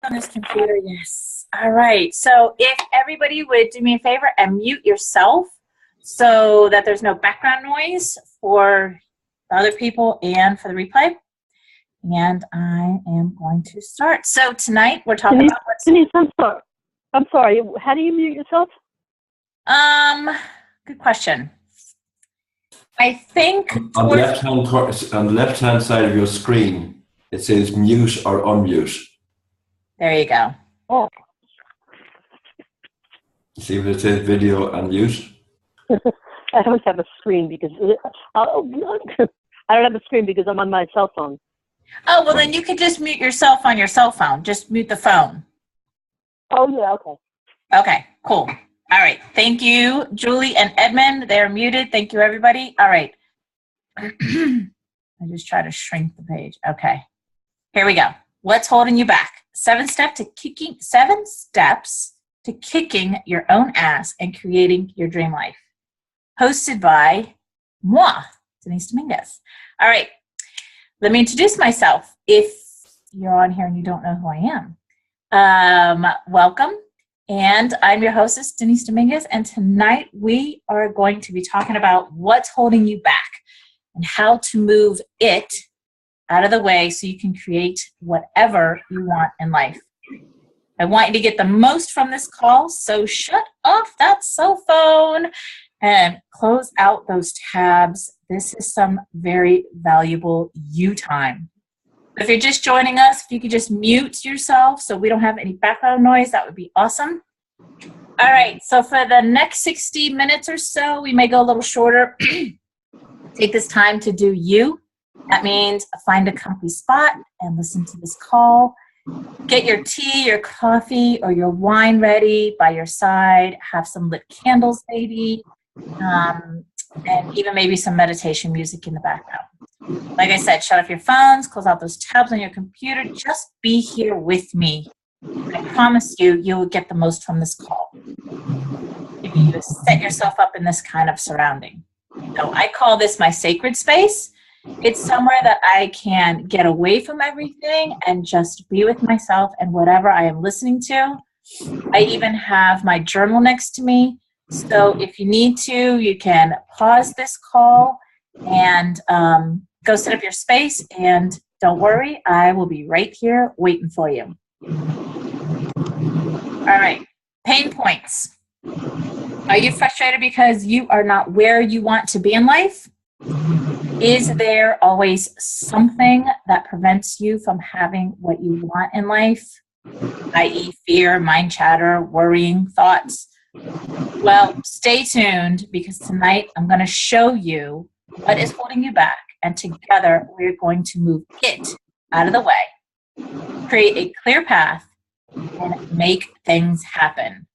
on this computer, yes. All right. So if everybody would do me a favor and mute yourself so that there's no background noise for the other people and for the replay. And I am going to start. So tonight we're talking about what's... Denise, I'm sorry. How do you mute yourself? Good question. I think on the left-hand side of your screen, it says mute or unmute. There you go. Oh. See if it says video and mute. I don't have a screen because I don't have a screen because I'm on my cell phone. Oh, well then you could just mute yourself on your cell phone. Just mute the phone. Oh yeah, okay. Okay, cool. All right. Thank you, Julie and Edmund. They're muted. Thank you, everybody. All right. I just try to shrink the page. Okay. Here we go. What's holding you back? 7 steps to kicking your own ass and creating your dream life. Hosted by moi, Denise Dominguez. All right. Let me introduce myself. If you're on here and you don't know who I am, welcome. And I'm your hostess, Denise Dominguez, and tonight we are going to be talking about what's holding you back and how to move it out of the way so you can create whatever you want in life. I want you to get the most from this call, so shut off that cell phone and close out those tabs. This is some very valuable you time. If you're just joining us, if you could just mute yourself so we don't have any background noise, that would be awesome. All right, so for the next 60 minutes or so, we may go a little shorter. Take this time to do you. That means find a comfy spot and listen to this call. Get your tea, your coffee, or your wine ready by your side. Have some lit candles, maybe, and even maybe some meditation music in the background. Like I said, shut off your phones, close out those tabs on your computer. Just be here with me. I promise you, you will get the most from this call. If you set yourself up in this kind of surrounding. So I call this my sacred space. It's somewhere that I can get away from everything and just be with myself and whatever I am listening to. I even have my journal next to me. So if you need to, you can pause this call and go set up your space, and don't worry, I will be right here waiting for you. All right, pain points. Are you frustrated because you are not where you want to be in life? Is there always something that prevents you from having what you want in life, i.e. fear, mind chatter, worrying thoughts? Well, stay tuned because tonight I'm going to show you what is holding you back, and together we're going to move it out of the way, create a clear path, and make things happen.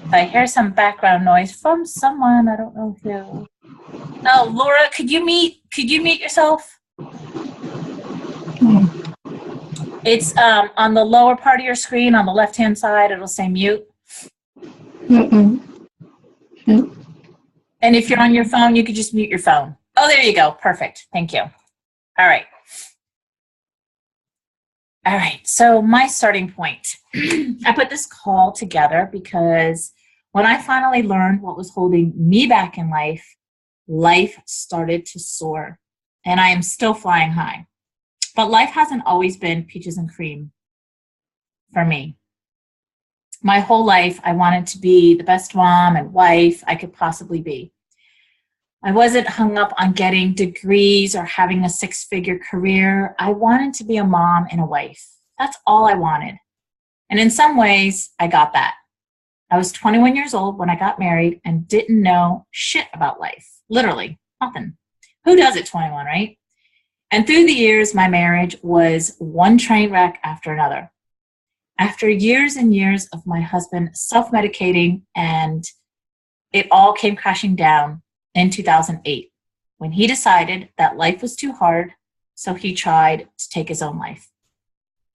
If I hear some background noise from someone, I don't know who. Oh, Laura, could you mute yourself? It's on the lower part of your screen, on the left-hand side, it'll say mute. And if you're on your phone, you could just mute your phone. Oh, there you go. Perfect. Thank you. All right. All right. So my starting point. I put this call together because when I finally learned what was holding me back in life, life started to soar. And I am still flying high. But life hasn't always been peaches and cream for me. My whole life, I wanted to be the best mom and wife I could possibly be. I wasn't hung up on getting degrees or having a 6-figure career. I wanted to be a mom and a wife. That's all I wanted. And in some ways, I got that. I was 21 years old when I got married and didn't know shit about life. Literally, nothing. Who does at 21, right? And through the years, my marriage was one train wreck after another. After years and years of my husband self-medicating, and it all came crashing down in 2008 when he decided that life was too hard, so he tried to take his own life.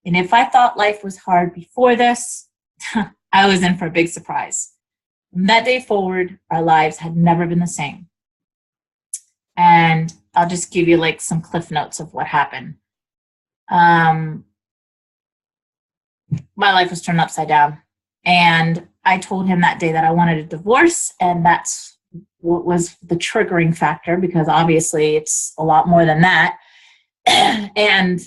And if I thought life was hard before this, I was in for a big surprise. From that day forward, our lives had never been the same. And I'll just give you like some cliff notes of what happened. my life was turned upside down. And I told him that day that I wanted a divorce, and that's what was the triggering factor, because obviously it's a lot more than that. And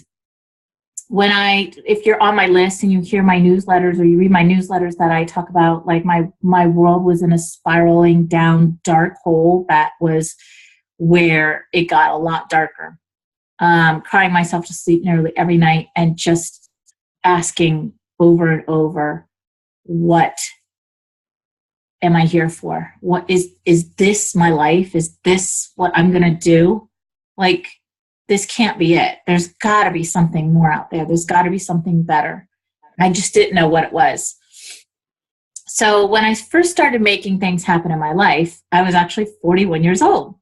if you're on my list and you hear my newsletters or you read my newsletters that I talk about, like my world was in a spiraling down dark hole, that was where it got a lot darker. Crying myself to sleep nearly every night and just asking over and over, what am I here for? What is this my life? Is this what I'm going to do? Like, this can't be it. There's got to be something more out there. There's got to be something better. I just didn't know what it was. So when I first started making things happen in my life, I was actually 41 years old.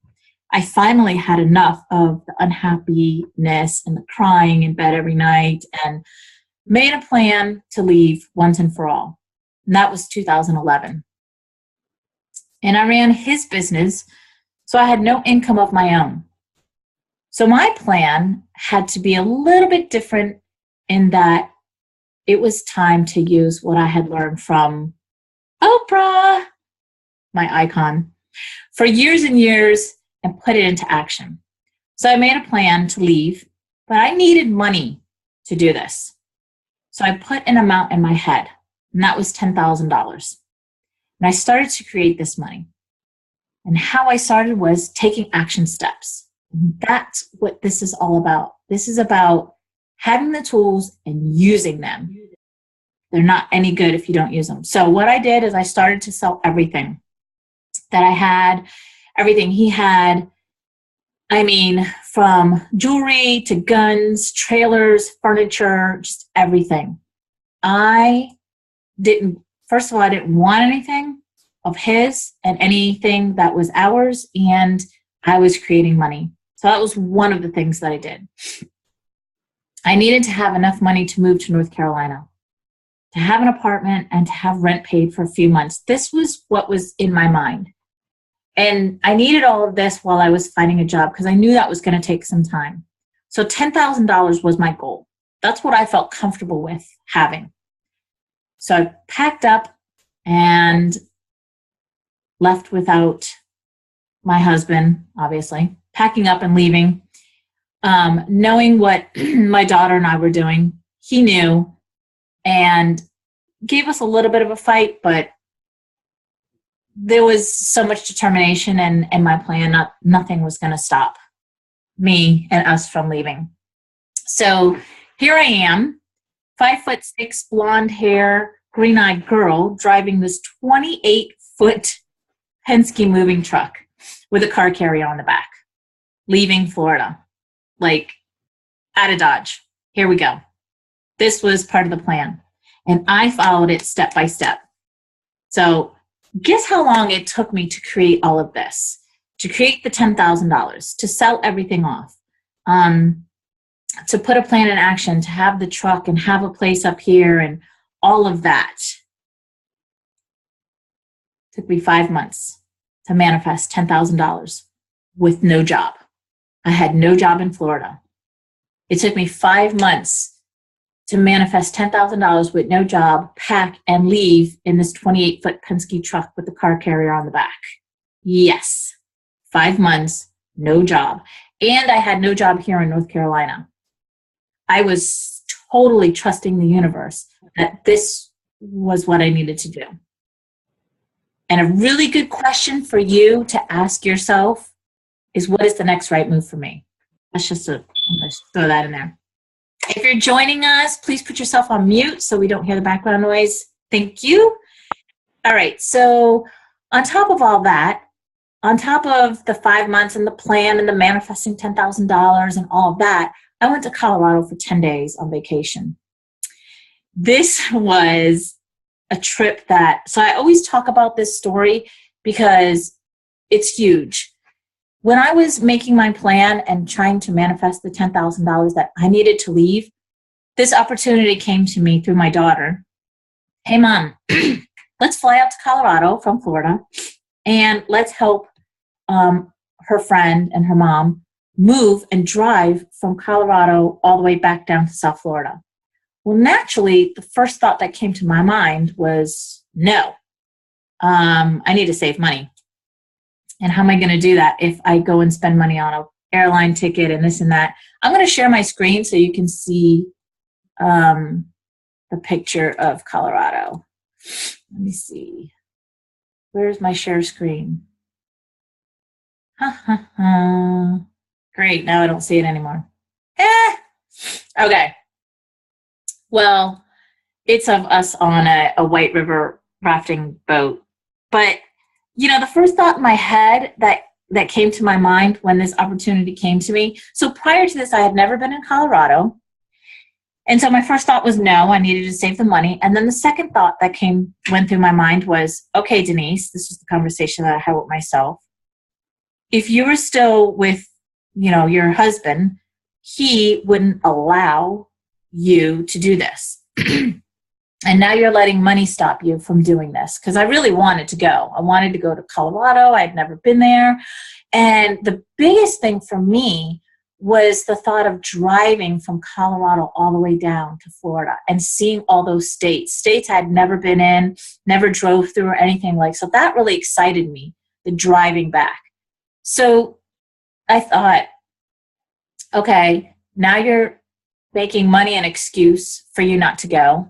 I finally had enough of the unhappiness and the crying in bed every night and made a plan to leave once and for all. And that was 2011. And I ran his business, so I had no income of my own. So my plan had to be a little bit different in that it was time to use what I had learned from Oprah, my icon, for years and years, and put it into action. So I made a plan to leave, but I needed money to do this. So I put an amount in my head, and that was $10,000. And I started to create this money. And how I started was taking action steps. And that's what this is all about. This is about having the tools and using them. They're not any good if you don't use them. So what I did is I started to sell everything that I had, everything he had. I mean, from jewelry to guns, trailers, furniture, just everything. First of all, I didn't want anything of his and anything that was ours, and I was creating money. So that was one of the things that I did. I needed to have enough money to move to North Carolina, to have an apartment and to have rent paid for a few months. This was what was in my mind. And I needed all of this while I was finding a job because I knew that was going to take some time. So $10,000 was my goal. That's what I felt comfortable with having. So I packed up and left without my husband, obviously, packing up and leaving, knowing what my daughter and I were doing. He knew and gave us a little bit of a fight, but there was so much determination and my plan, nothing was going to stop me and us from leaving. So here I am, 5'6", blonde hair, green-eyed girl driving this 28-foot Penske moving truck with a car carrier on the back, leaving Florida, like out of Dodge. Here we go. This was part of the plan. And I followed it step by step. So guess how long it took me to create all of this, to create the $10,000, to sell everything off, to put a plan in action, to have the truck and have a place up here and all of that. It took me 5 months to manifest $10,000 with no job. I had no job in Florida. It took me 5 months to manifest $10,000 with no job, pack, and leave in this 28-foot Penske truck with the car carrier on the back. Yes, 5 months, no job. And I had no job here in North Carolina. I was totally trusting the universe that this was what I needed to do. And a really good question for you to ask yourself is, what is the next right move for me? Let's throw that in there. If you're joining us, please put yourself on mute so we don't hear the background noise. Thank you. All right, so on top of all that, on top of the 5 months and the plan and the manifesting $10,000 and all of that, I went to Colorado for 10 days on vacation. This was a trip so I always talk about this story because it's huge. When I was making my plan and trying to manifest the $10,000 that I needed to leave, this opportunity came to me through my daughter. Hey, Mom, let's fly out to Colorado from Florida, and let's help her friend and her mom move and drive from Colorado all the way back down to South Florida. Well, naturally, the first thought that came to my mind was, no, I need to save money. And how am I going to do that if I go and spend money on an airline ticket and this and that? I'm going to share my screen so you can see the picture of Colorado. Let me see. Where's my share screen? Great, now I don't see it anymore. Okay. Well, it's of us on a White River rafting boat. But, the first thought in my head that came to my mind when this opportunity came to me, so prior to this, I had never been in Colorado. And so my first thought was, no, I needed to save the money. And then the second thought that went through my mind was, okay, Denise, this was the conversation that I had with myself. If you were still with, your husband, he wouldn't allow you to do this. And now you're letting money stop you from doing this. Because I really wanted to go. I wanted to go to Colorado. I'd never been there. And the biggest thing for me was the thought of driving from Colorado all the way down to Florida and seeing all those states I'd never been in, never drove through or anything like. So that really excited me, the driving back. So I thought, okay, now you're making money an excuse for you not to go.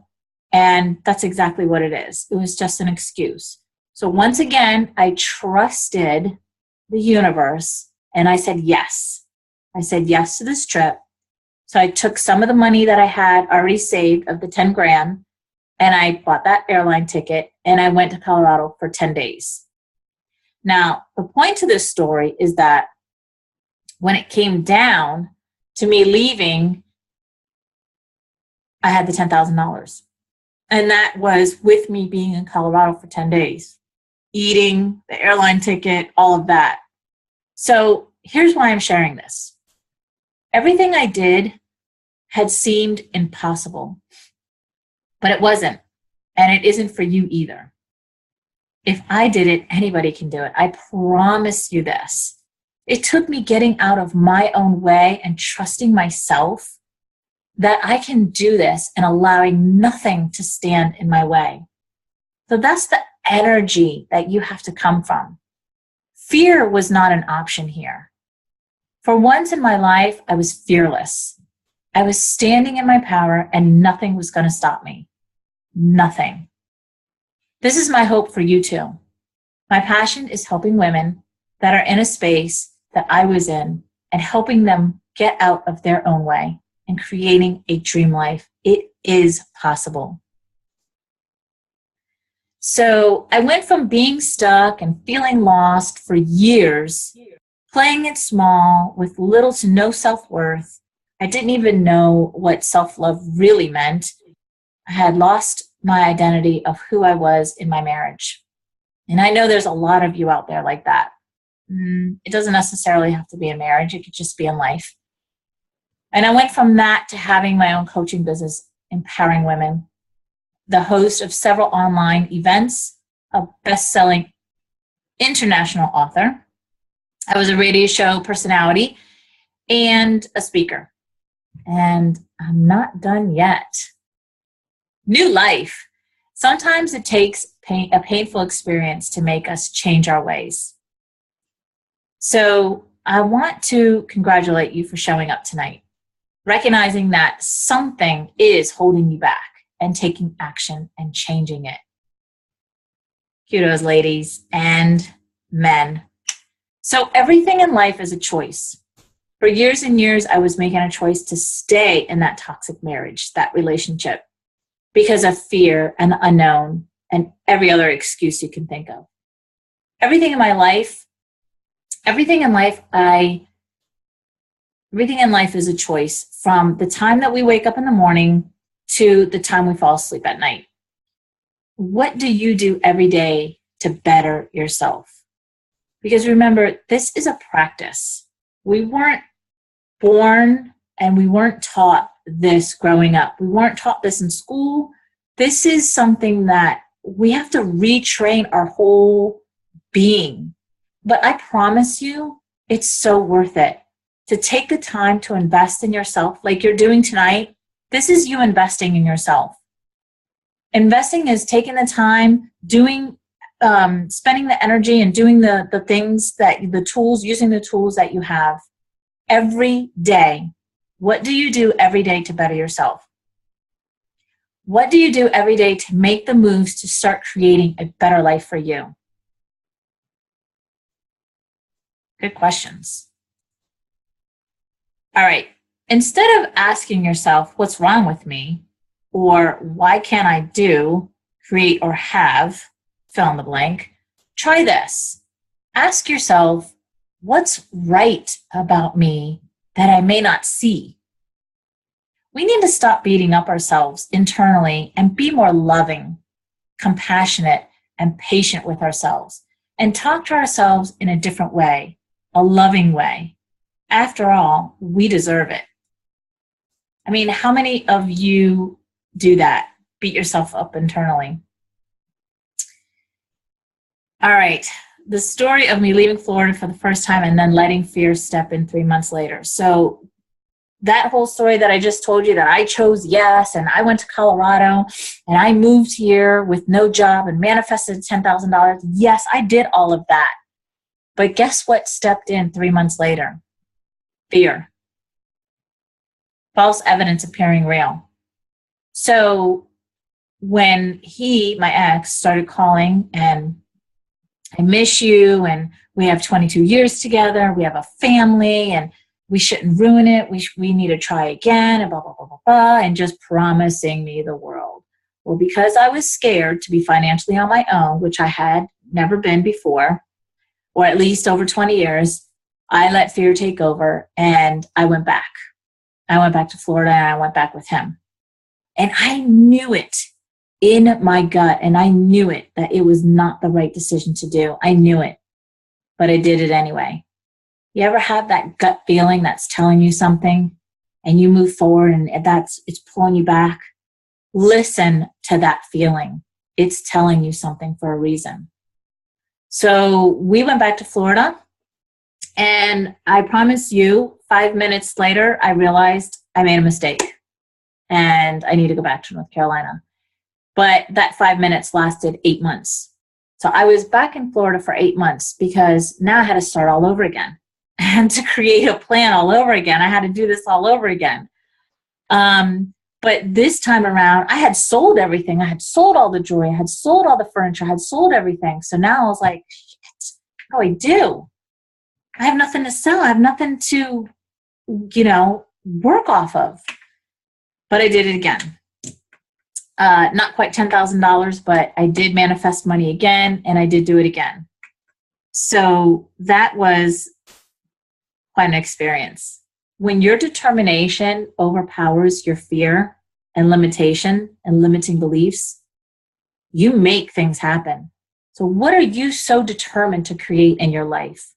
And that's exactly what it is. It was just an excuse. So once again, I trusted the universe and I said yes. I said yes to this trip. So I took some of the money that I had already saved of the 10 grand and I bought that airline ticket and I went to Colorado for 10 days. Now, the point to this story is that when it came down to me leaving, I had the $10,000. And that was with me being in Colorado for 10 days, eating, the airline ticket, all of that. So here's why I'm sharing this. Everything I did had seemed impossible, but it wasn't. And it isn't for you either. If I did it, anybody can do it. I promise you this. It took me getting out of my own way and trusting myself that I can do this and allowing nothing to stand in my way. So that's the energy that you have to come from. Fear was not an option here. For once in my life, I was fearless. I was standing in my power and nothing was going to stop me. Nothing. This is my hope for you too. My passion is helping women that are in a space that I was in and helping them get out of their own way and creating a dream life. It is possible. So I went from being stuck and feeling lost for years, playing it small with little to no self-worth. I didn't even know what self-love really meant. I had lost my identity of who I was in my marriage. And I know there's a lot of you out there like that. It doesn't necessarily have to be in marriage. It could just be in life. And I went from that to having my own coaching business, empowering women, the host of several online events, a best-selling international author. I was a radio show personality and a speaker. And I'm not done yet. New life. Sometimes it takes a painful experience to make us change our ways. So I want to congratulate you for showing up tonight, recognizing that something is holding you back and taking action and changing it. Kudos, ladies and men. So everything in life is a choice. For years and years, I was making a choice to stay in that toxic marriage, that relationship, because of fear and the unknown and every other excuse you can think of. Everything in life is a choice, from the time that we wake up in the morning to the time we fall asleep at night. What do you do every day to better yourself? Because remember, this is a practice. We weren't born and we weren't taught this growing up. We weren't taught this in school. This is something that we have to retrain our whole being. But I promise you, it's so worth it to take the time to invest in yourself like you're doing tonight, This is you investing in yourself. Investing is taking the time, spending the energy and doing the things using the tools that you have every day. What do you do every day to better yourself? What do you do every day to make the moves to start creating a better life for you? Good questions. All right. Instead of asking yourself, what's wrong with me? Or why can't I do, create, or have, fill in the blank, try this. Ask yourself, what's right about me that I may not see? We need to stop beating up ourselves internally and be more loving, compassionate, and patient with ourselves, and talk to ourselves in a different way, a loving way. After all, we deserve it. I mean, how many of you do that? Beat yourself up internally. All right. The story of me leaving Florida for the first time and then letting fear step in 3 months later. So that whole story that I just told you, that I chose yes, and I went to Colorado and I moved here with no job and manifested $10,000. Yes, I did all of that. But guess what stepped in 3 months later? Fear. False evidence appearing real. So when my ex, started calling and I miss you, and we have 22 years together, we have a family, and we shouldn't ruin it, we need to try again, and blah, blah, blah, blah, blah, and just promising me the world. Well, because I was scared to be financially on my own, which I had never been before, or at least over 20 years, I let fear take over, and I went back. I went back to Florida, and I went back with him. And I knew it in my gut, and I knew it that it was not the right decision to do. I knew it, but I did it anyway. You ever have that gut feeling that's telling you something, and you move forward and it's pulling you back? Listen to that feeling. It's telling you something for a reason. So we went back to Florida, and I promise you, 5 minutes later, I realized I made a mistake and I need to go back to North Carolina. But that 5 minutes lasted 8 months. So I was back in Florida for 8 months because now I had to start all over again. And to create a plan all over again, I had to do this all over again. But this time around, I had sold everything. I had sold all the jewelry. I had sold all the furniture. I had sold everything. So now I was like, shit, what do I do? I have nothing to sell. I have nothing to, work off of. But I did it again. Not quite $10,000, but I did manifest money again, and I did do it again. So that was quite an experience. When your determination overpowers your fear and limitation and limiting beliefs, you make things happen. So what are you so determined to create in your life?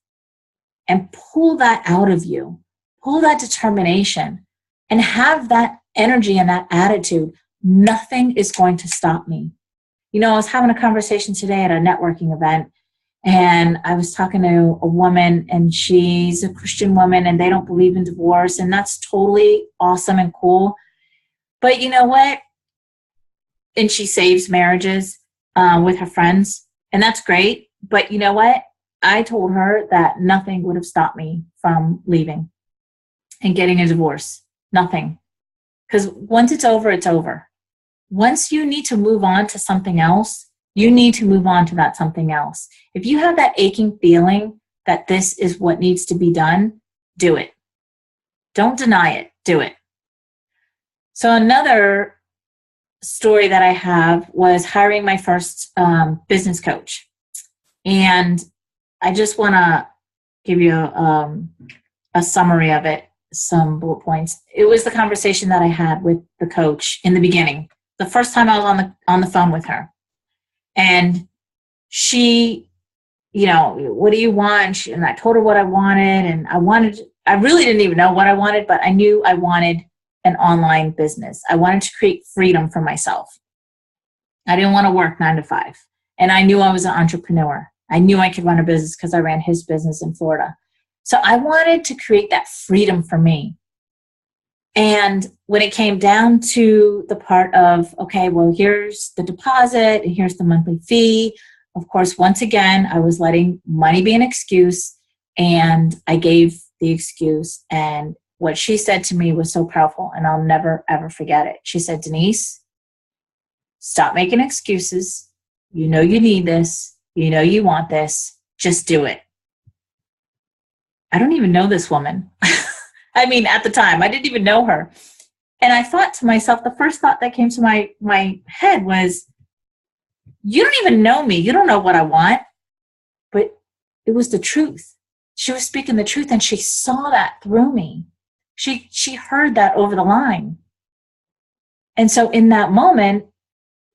And pull that out of you. Pull that determination and have that energy and that attitude. Nothing is going to stop me. I was having a conversation today at a networking event, and I was talking to a woman, and she's a Christian woman, and they don't believe in divorce, and that's totally awesome and cool. But you know what? And she saves marriages with her friends, and that's great. But you know what? I told her that nothing would have stopped me from leaving and getting a divorce. Nothing. Because once it's over, it's over. Once you need to move on to something else, you need to move on to that something else. If you have that aching feeling that this is what needs to be done, do it. Don't deny it. Do it. So another story that I have was hiring my first business coach. And I just want to give you a summary of it, some bullet points. It was the conversation that I had with the coach in the beginning, the first time I was on the phone with her. And she, what do you want? And I told her what I wanted, and I really didn't even know what I wanted, but I knew I wanted an online business. I wanted to create freedom for myself. I didn't want to work 9 to 5. And I knew I was an entrepreneur. I knew I could run a business because I ran his business in Florida. So I wanted to create that freedom for me. And when it came down to the part of, okay, well, here's the deposit and here's the monthly fee. Of course, once again, I was letting money be an excuse, and I gave the excuse. And what she said to me was so powerful, and I'll never, ever forget it. She said, Denise, stop making excuses. You know you need this. You know you want this. Just do it. I don't even know this woman. I mean, at the time, I didn't even know her. And I thought to myself, the first thought that came to my head was, you don't even know me. You don't know what I want. But it was the truth. She was speaking the truth, and she saw that through me. She heard that over the line. And so in that moment,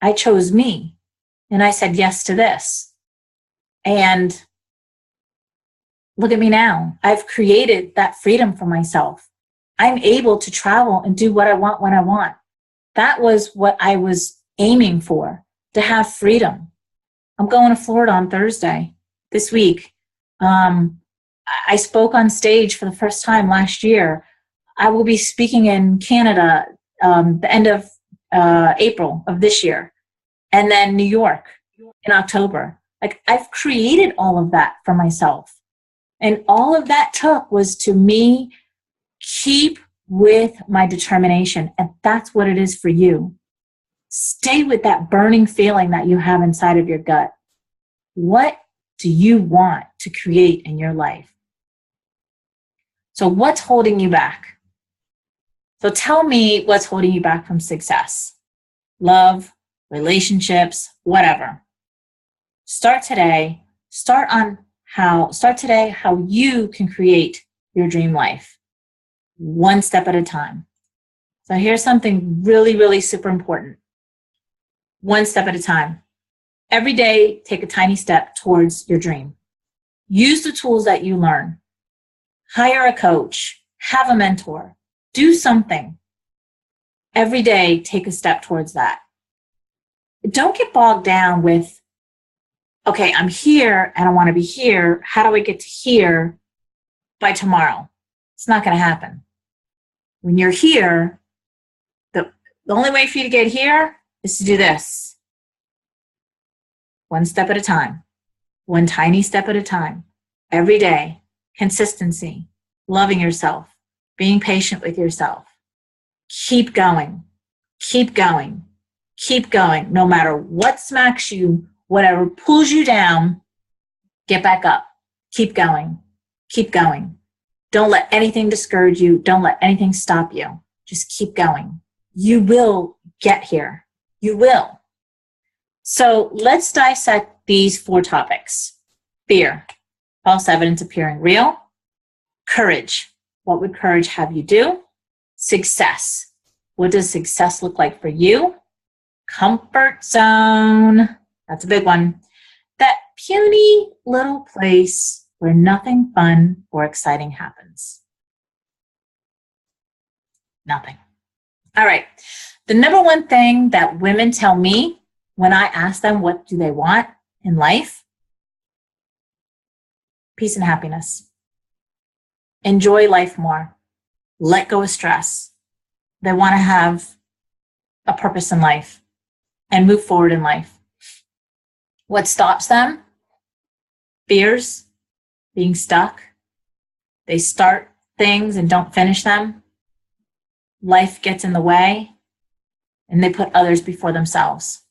I chose me. And I said yes to this. And look at me now. I've created that freedom for myself. I'm able to travel and do what I want when I want. That was what I was aiming for, to have freedom. I'm going to Florida on Thursday this week. I spoke on stage for the first time last year. I will be speaking in Canada the end of April of this year, and then New York in October. Like, I've created all of that for myself. And all of that took was to me keep with my determination. And that's what it is for you. Stay with that burning feeling that you have inside of your gut. What do you want to create in your life? So what's holding you back? So tell me what's holding you back from success. Love, relationships, whatever. Start today. Start today how you can create your dream life, one step at a time. So here's something really, really super important. One step at a time. Every day, take a tiny step towards your dream. Use the tools that you learn. Hire a coach. Have a mentor. Do something. Every day, take a step towards that. Don't get bogged down with, okay, I'm here and I want to be here. How do I get to here by tomorrow? It's not going to happen. When you're here, the only way for you to get here is to do this. One step at a time. One tiny step at a time. Every day. Consistency. Loving yourself. Being patient with yourself. Keep going. Keep going. Keep going. No matter what smacks you, whatever pulls you down, get back up. Keep going. Keep going. Don't let anything discourage you. Don't let anything stop you. Just keep going. You will get here. You will. So let's dissect these 4 topics. Fear, false evidence appearing real. Courage, what would courage have you do? Success, what does success look like for you? Comfort zone, that's a big one. That puny little place where nothing fun or exciting happens. Nothing. All right. The number one thing that women tell me when I ask them what do they want in life, peace and happiness. Enjoy life more. Let go of stress. They want to have a purpose in life and move forward in life. What stops them? Fears, being stuck. They start things and don't finish them. Life gets in the way, and they put others before themselves.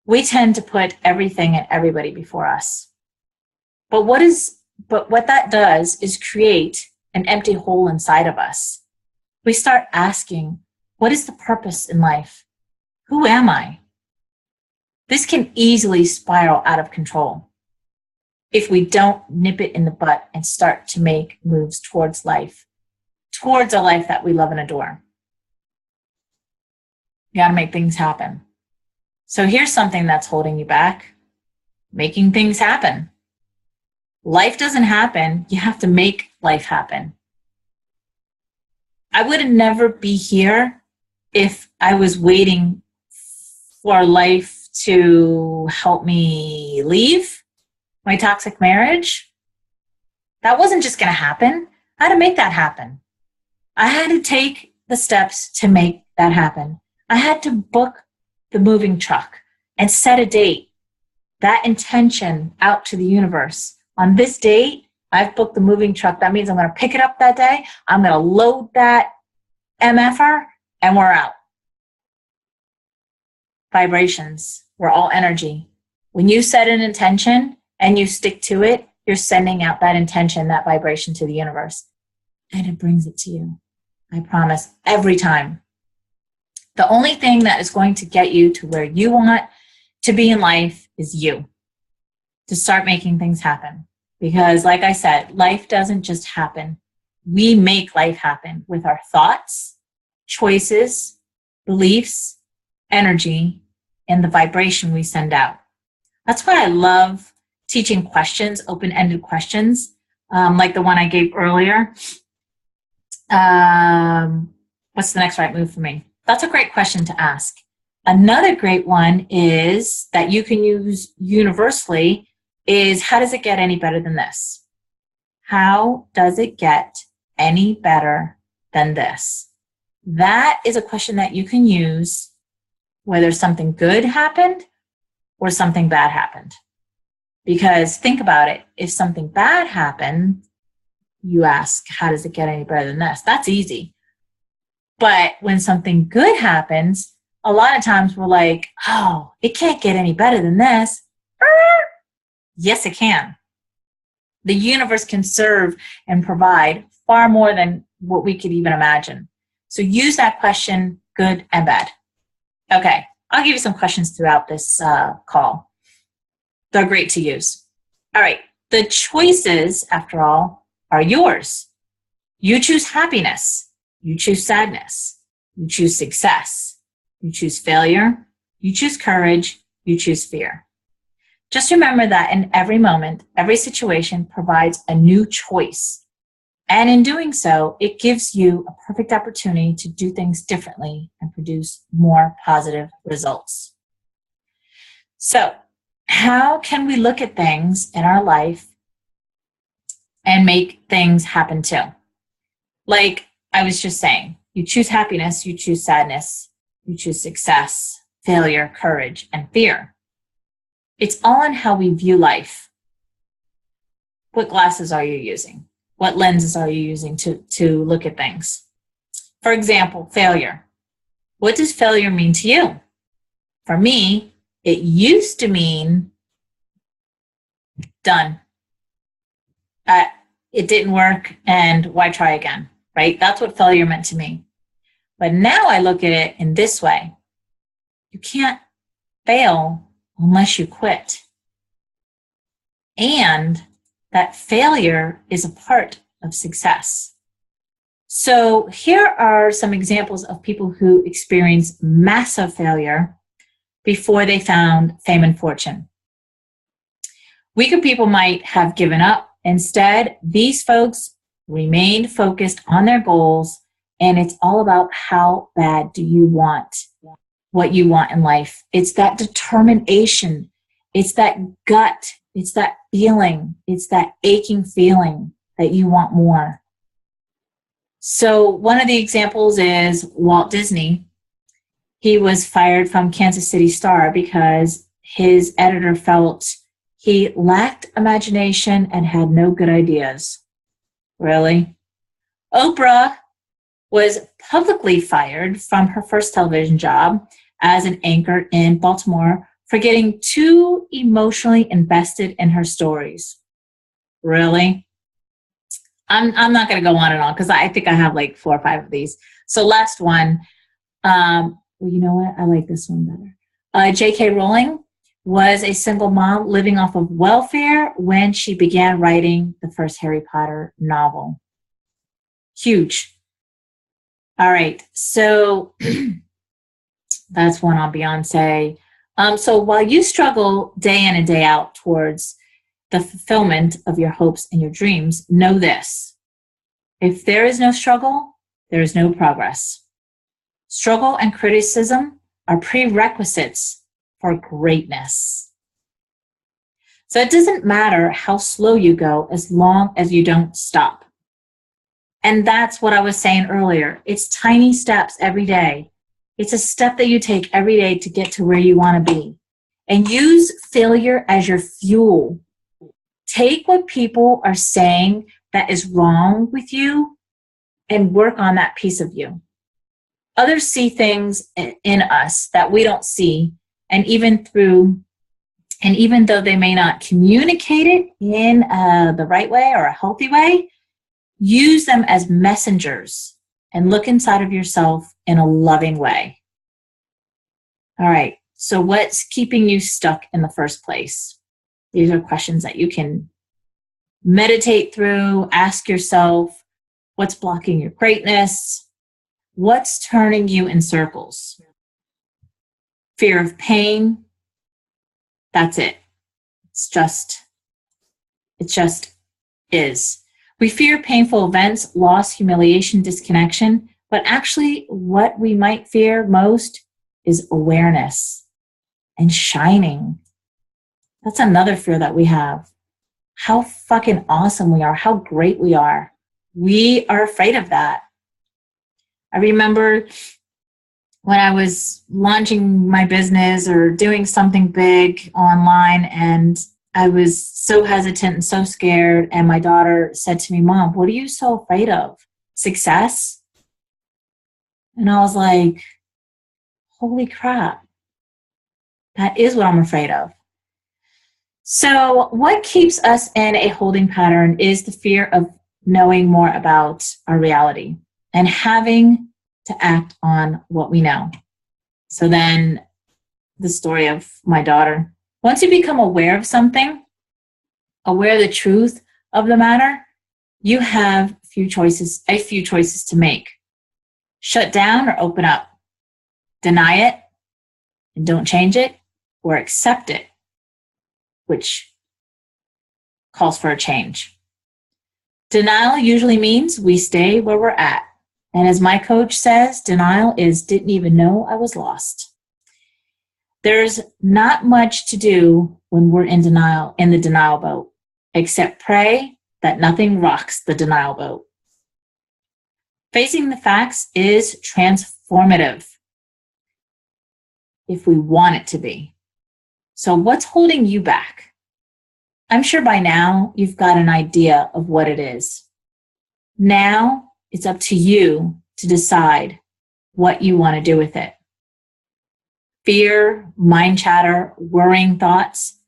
We tend to put everything and everybody before us. But what that does is create an empty hole inside of us. We start asking, what is the purpose in life? Who am I? This can easily spiral out of control if we don't nip it in the butt and start to make moves towards life, towards a life that we love and adore. You got to make things happen. So here's something that's holding you back. Making things happen. Life doesn't happen. You have to make life happen. I would never be here if I was waiting for life to help me leave my toxic marriage. That wasn't just going to happen. I had to make that happen. I had to take the steps to make that happen. I had to book the moving truck and set a date, that intention out to the universe. On this date, I've booked the moving truck. That means I'm going to pick it up that day. I'm going to load that MFR and we're out. Vibrations. We're all energy. When you set an intention and you stick to it, you're sending out that intention, that vibration to the universe. And it brings it to you. I promise, every time. The only thing that is going to get you to where you want to be in life is you. To start making things happen. Because like I said, life doesn't just happen. We make life happen with our thoughts, choices, beliefs, energy, and the vibration we send out. That's why I love teaching questions, open-ended questions, like the one I gave earlier. What's the next right move for me? That's a great question to ask. Another great one is that you can use universally is, how does it get any better than this? How does it get any better than this? That is a question that you can use whether something good happened or something bad happened. Because think about it. If something bad happened, you ask, how does it get any better than this? That's easy. But when something good happens, a lot of times we're like, oh, it can't get any better than this. Yes, it can. The universe can serve and provide far more than what we could even imagine. So use that question, good and bad. Okay, I'll give you some questions throughout this call. They're great to use. All right, the choices, after all, are yours. You choose happiness. You choose sadness. You choose success. You choose failure. You choose courage. You choose fear. Just remember that in every moment, every situation provides a new choice. And in doing so, it gives you a perfect opportunity to do things differently and produce more positive results. So, how can we look at things in our life and make things happen too? Like I was just saying, you choose happiness, you choose sadness, you choose success, failure, courage, and fear. It's all in how we view life. What glasses are you using? What lenses are you using to look at things? For example, failure. What does failure mean to you? For me, it used to mean done. It didn't work, and why try again, right? That's what failure meant to me. But now I look at it in this way. You can't fail unless you quit. And that failure is a part of success. So here are some examples of people who experienced massive failure before they found fame and fortune. Weaker people might have given up. Instead, these folks remained focused on their goals, and it's all about how bad do you want what you want in life. It's that determination. It's that gut. It's that feeling. It's that aching feeling that you want more. So one of the examples is Walt Disney. He was fired from Kansas City Star because his editor felt he lacked imagination and had no good ideas. Really? Oprah was publicly fired from her first television job as an anchor in Baltimore for getting too emotionally invested in her stories. Really? I'm not going to go on and on because I think I have like 4 or 5 of these. So last one. Well, you know what? I like this one better. J.K. Rowling was a single mom living off of welfare when she began writing the first Harry Potter novel. Huge. All right. So that's one on Beyonce. So while you struggle day in and day out towards the fulfillment of your hopes and your dreams, know this. If there is no struggle, there is no progress. Struggle and criticism are prerequisites for greatness. So it doesn't matter how slow you go as long as you don't stop. And that's what I was saying earlier. It's tiny steps every day. It's a step that you take every day to get to where you want to be. And use failure as your fuel. Take what people are saying that is wrong with you and work on that piece of you. Others see things in us that we don't see, and even though they may not communicate it in the right way or a healthy way, use them as messengers and look inside of yourself in a loving way. All right, so what's keeping you stuck in the first place? These are questions that you can meditate through, ask yourself, what's blocking your greatness? What's turning you in circles? Fear of pain? That's it. It just is. We fear painful events, loss, humiliation, disconnection, but actually what we might fear most is awareness and shining. That's another fear that we have. How fucking awesome we are, how great we are. We are afraid of that. I remember when I was launching my business or doing something big online, and I was so hesitant and so scared, and my daughter said to me, "Mom, what are you so afraid of? Success?" And I was like, holy crap, that is what I'm afraid of. So what keeps us in a holding pattern is the fear of knowing more about our reality and having to act on what we know. So then the story of my daughter. Once you become aware of something, aware of the truth of the matter, you have a few choices to make. Shut down or open up. Deny it and don't change it, or accept it, which calls for a change. Denial usually means we stay where we're at. And as my coach says, denial is didn't even know I was lost. There's not much to do when we're in the denial boat, except pray that nothing rocks the denial boat. Facing the facts is transformative if we want it to be. So what's holding you back? I'm sure by now you've got an idea of what it is. Now it's up to you to decide what you want to do with it. Fear, mind chatter, worrying thoughts.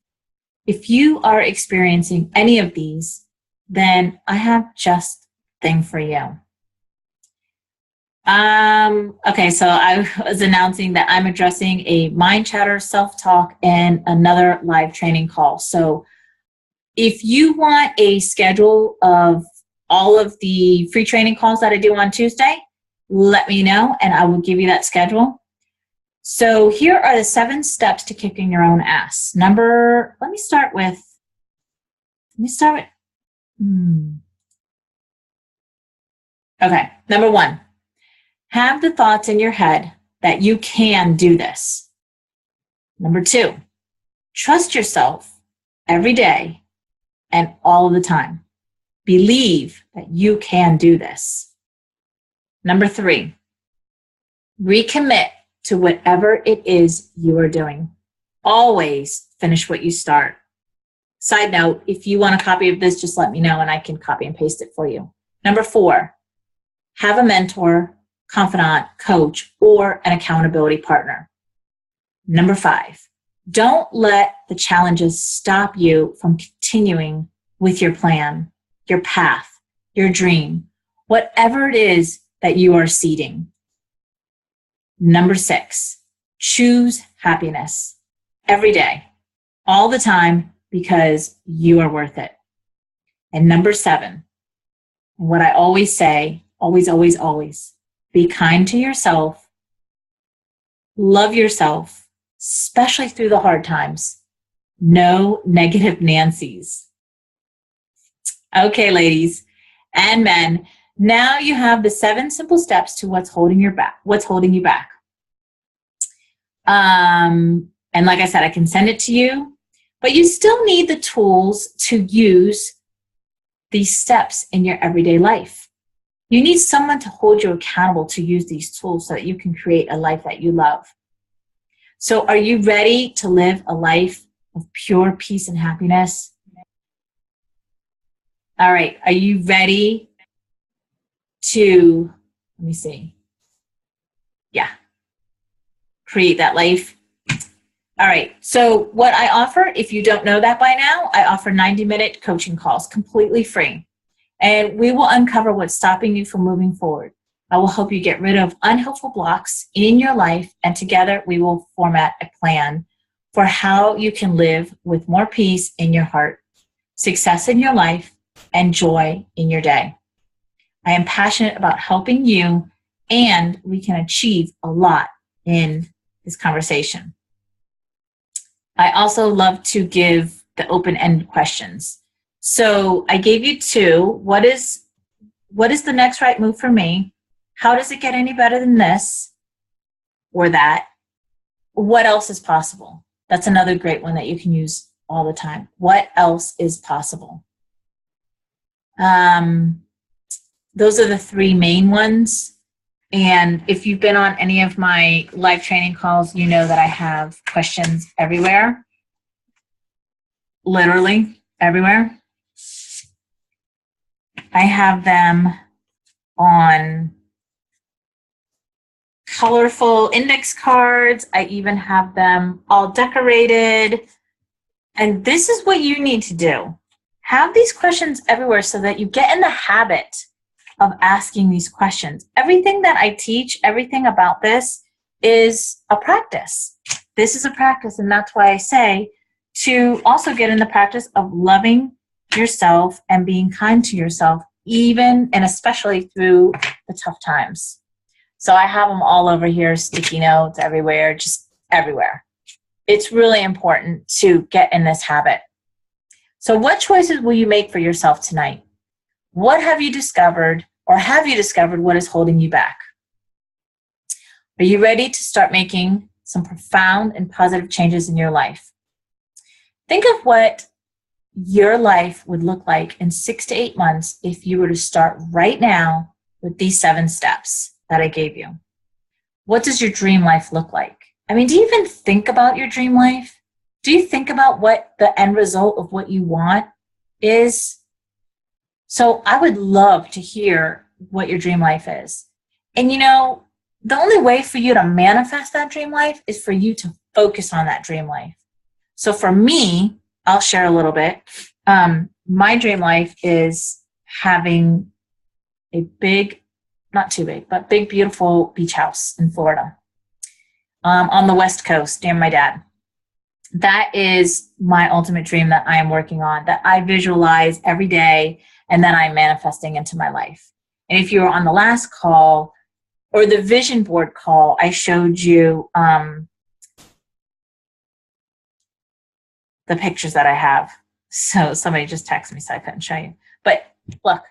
If you are experiencing any of these, then I have just the thing for you. Okay, so I was announcing that I'm addressing a mind chatter, self-talk, and another live training call. So if you want a schedule of all of the free training calls that I do on Tuesday, let me know and I will give you that schedule. So here are the 7 steps to kicking your own ass. Let me start with, okay, number 1. Have the thoughts in your head that you can do this. Number 2, trust yourself every day and all the time. Believe that you can do this. Number 3, recommit to whatever it is you are doing. Always finish what you start. Side note, if you want a copy of this, just let me know and I can copy and paste it for you. Number 4, have a mentor, confidant, coach, or an accountability partner. Number 5, don't let the challenges stop you from continuing with your plan, your path, your dream, whatever it is that you are seeding. Number 6, choose happiness every day, all the time, because you are worth it. And number 7, what I always say, always, always, always, be kind to yourself, love yourself, especially through the hard times. No negative Nancys. Okay, ladies and men, now you have the 7 simple steps to what's holding you back. And like I said, I can send it to you, but you still need the tools to use these steps in your everyday life. You need someone to hold you accountable to use these tools so that you can create a life that you love. So are you ready to live a life of pure peace and happiness? All right. Are you ready to, let me see. Yeah. Create that life. All right. So what I offer, if you don't know that by now, I offer 90-minute coaching calls completely free. And we will uncover what's stopping you from moving forward. I will help you get rid of unhelpful blocks in your life, and together we will format a plan for how you can live with more peace in your heart, success in your life, and joy in your day. I am passionate about helping you, and we can achieve a lot in this conversation. I also love to give the open-ended questions. So I gave you 2. What is the next right move for me? How does it get any better than this or that? What else is possible? That's another great one that you can use all the time. What else is possible? Those are the 3 main ones. And if you've been on any of my live training calls, you know that I have questions everywhere. Literally everywhere. I have them on colorful index cards. I even have them all decorated. And this is what you need to do. Have these questions everywhere so that you get in the habit of asking these questions. Everything that I teach, everything about this is a practice. This is a practice, and that's why I say to also get in the practice of loving yourself and being kind to yourself, even and especially through the tough times. So I have them all over here, sticky notes everywhere, just everywhere. It's really important to get in this habit. So what choices will you make for yourself tonight? What have you discovered, or have you discovered what is holding you back? Are you ready to start making some profound and positive changes in your life? Think of what your life would look like in 6 to 8 months if you were to start right now with these 7 steps that I gave you. What does your dream life look like? I mean, do you even think about your dream life? Do you think about what the end result of what you want is? So I would love to hear what your dream life is. And you know, the only way for you to manifest that dream life is for you to focus on that dream life. So for me, I'll share a little bit. My dream life is having a big, not too big, but big, beautiful beach house in Florida, on the West Coast near my dad. That is my ultimate dream that I am working on, that I visualize every day and then I'm manifesting into my life. And if you were on the last call or the vision board call, I showed you the pictures that I have. So somebody just texted me, so I couldn't show you. But look,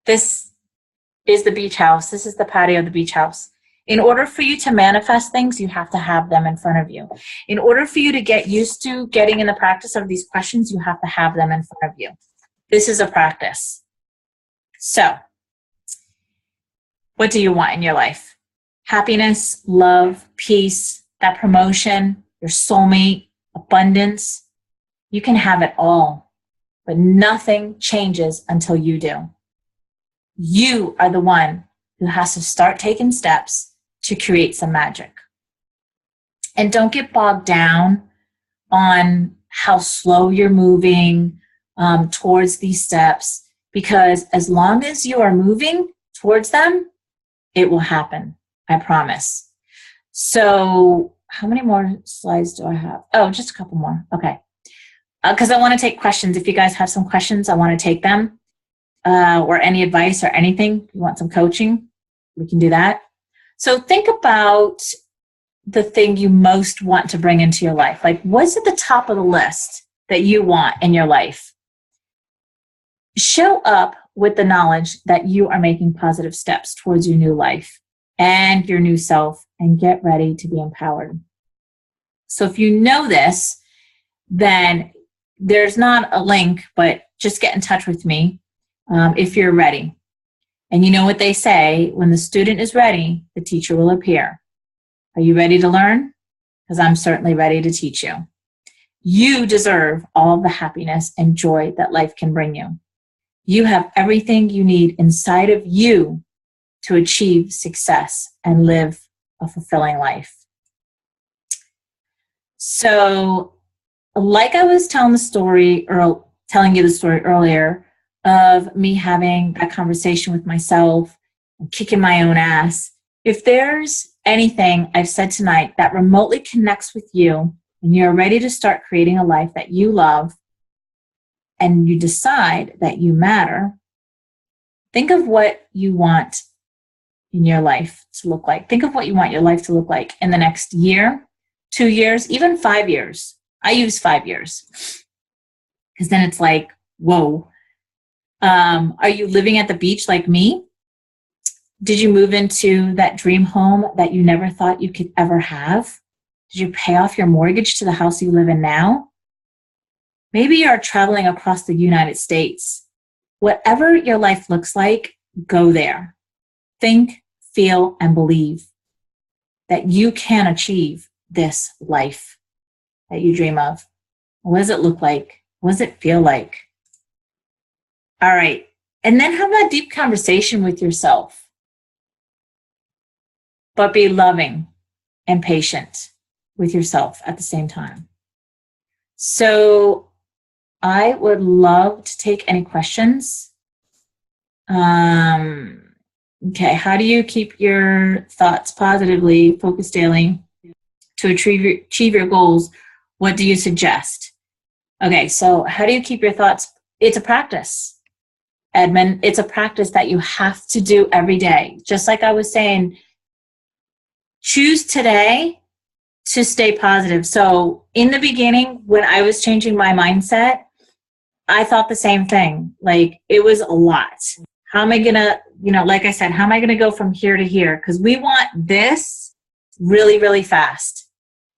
this is the beach house. This is the patio of the beach house. In order for you to manifest things, you have to have them in front of you. In order for you to get used to getting in the practice of these questions, you have to have them in front of you. This is a practice. So, what do you want in your life? Happiness, love, peace, that promotion, your soulmate, abundance. You can have it all, but nothing changes until you do. You are the one who has to start taking steps to create some magic. And don't get bogged down on how slow you're moving towards these steps, because as long as you are moving towards them, it will happen. I promise. So how many more slides do I have? Oh, just a couple more. Okay. Because I want to take questions. If you guys have some questions, I want to take them. Or any advice or anything. You want some coaching, we can do that. So think about the thing you most want to bring into your life. Like, what's at the top of the list that you want in your life? Show up with the knowledge that you are making positive steps towards your new life and your new self, and get ready to be empowered. So if you know this, then there's not a link, but just get in touch with me if you're ready. And you know what they say, when the student is ready, the teacher will appear. Are you ready to learn? Because I'm certainly ready to teach you. You deserve all of the happiness and joy that life can bring you. You have everything you need inside of you to achieve success and live a fulfilling life. So, like I was telling you the story earlier of me having that conversation with myself and kicking my own ass, if there's anything I've said tonight that remotely connects with you and you're ready to start creating a life that you love and you decide that you matter, think of what you want in your life to look like. Think of what you want your life to look like in the next year, 2 years, even 5 years. I use 5 years because then it's like, whoa. Are you living at the beach like me? Did you move into that dream home that you never thought you could ever have? Did you pay off your mortgage to the house you live in now? Maybe you're traveling across the United States. Whatever your life looks like, go there. Think, feel, and believe that you can achieve this life that you dream of. What does it look like? What does it feel like? All right. And then have that deep conversation with yourself. But be loving and patient with yourself at the same time. So I would love to take any questions. Okay, how do you keep your thoughts positively focused daily to achieve your goals? What do you suggest? Okay, so how do you keep your thoughts? It's a practice, Edmund. It's a practice that you have to do every day. Just like I was saying, choose today to stay positive. So in the beginning, when I was changing my mindset, I thought the same thing. Like, it was a lot. How am I going to, like I said, how am I going to go from here to here? Because we want this really, really fast.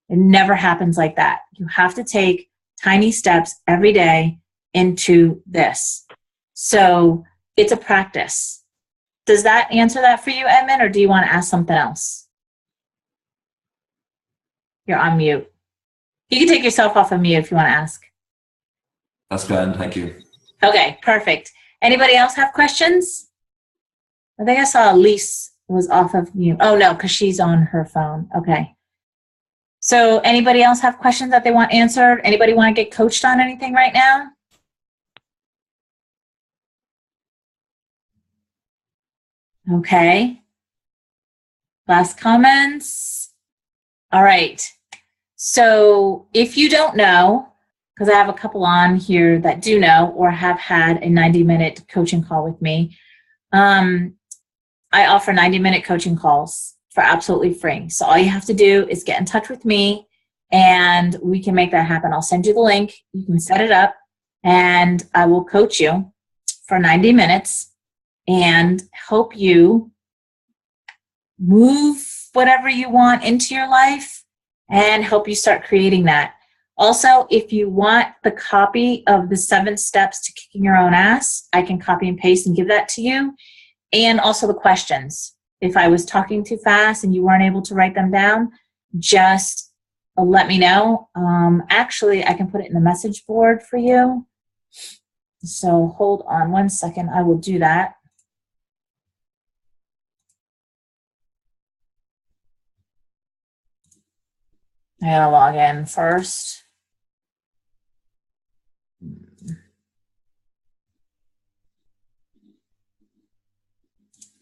It never happens like that. You have to take tiny steps every day into this. So it's a practice. Does that answer that for you, Edmund, or do you want to ask something else? You're on mute. You can take yourself off of mute if you want to ask. That's grand, thank you. Okay, perfect. Anybody else have questions? I think I saw Elise was off of mute. Oh, no, because she's on her phone. Okay. So anybody else have questions that they want answered? Anybody want to get coached on anything right now? Okay. Last comments? All right. So if you don't know, because I have a couple on here that do know or have had a 90-minute coaching call with me, I offer 90-minute coaching calls for absolutely free. So all you have to do is get in touch with me and we can make that happen. I'll send you the link. You can set it up and I will coach you for 90 minutes and help you move whatever you want into your life and help you start creating that. Also, if you want the copy of the 7 steps to kicking your own ass, I can copy and paste and give that to you. And also the questions. If I was talking too fast and you weren't able to write them down, just let me know. Actually, I can put it in the message board for you. So hold on one second. I will do that. I gotta log in first.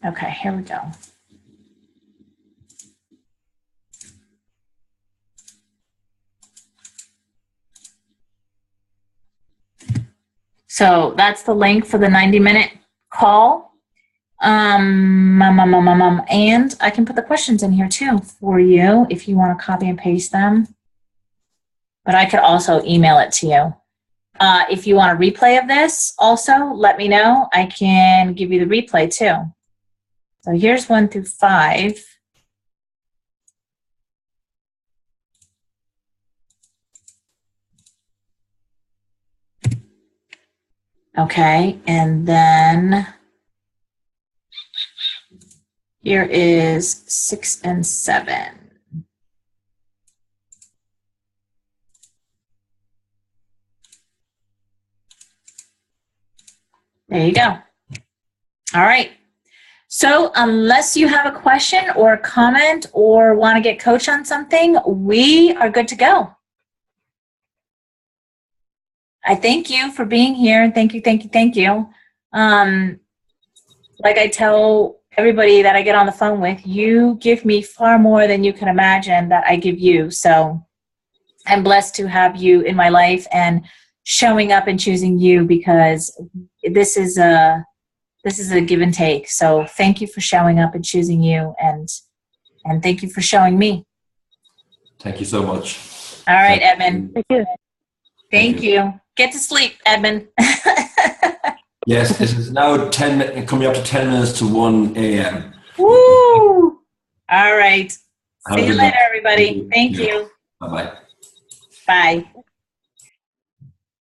Okay, here we go. So that's the link for the 90-minute call. And I can put the questions in here too for you if you want to copy and paste them. But I could also email it to you. If you want a replay of this, also let me know. I can give you the replay too. So here's 1 through 5. Okay, and then Here is 6 and 7. There you go. All right. So unless you have a question or a comment or want to get coached on something, we are good to go. I thank you for being here. Thank you, thank you, thank you. Like I tell everybody that I get on the phone with, you give me far more than you can imagine that I give you. So I'm blessed to have you in my life and showing up and choosing you, because this is a give and take. So thank you for showing up and choosing you, and thank you for showing me. Thank you so much. All right, Edmund. Thank you. Thank you. Get to sleep, Edmund. Yes, it is now coming up to 10 minutes to 1 a.m. Woo! All right. Have a See you good later, night. everybody. Thank you. Bye-bye. Bye.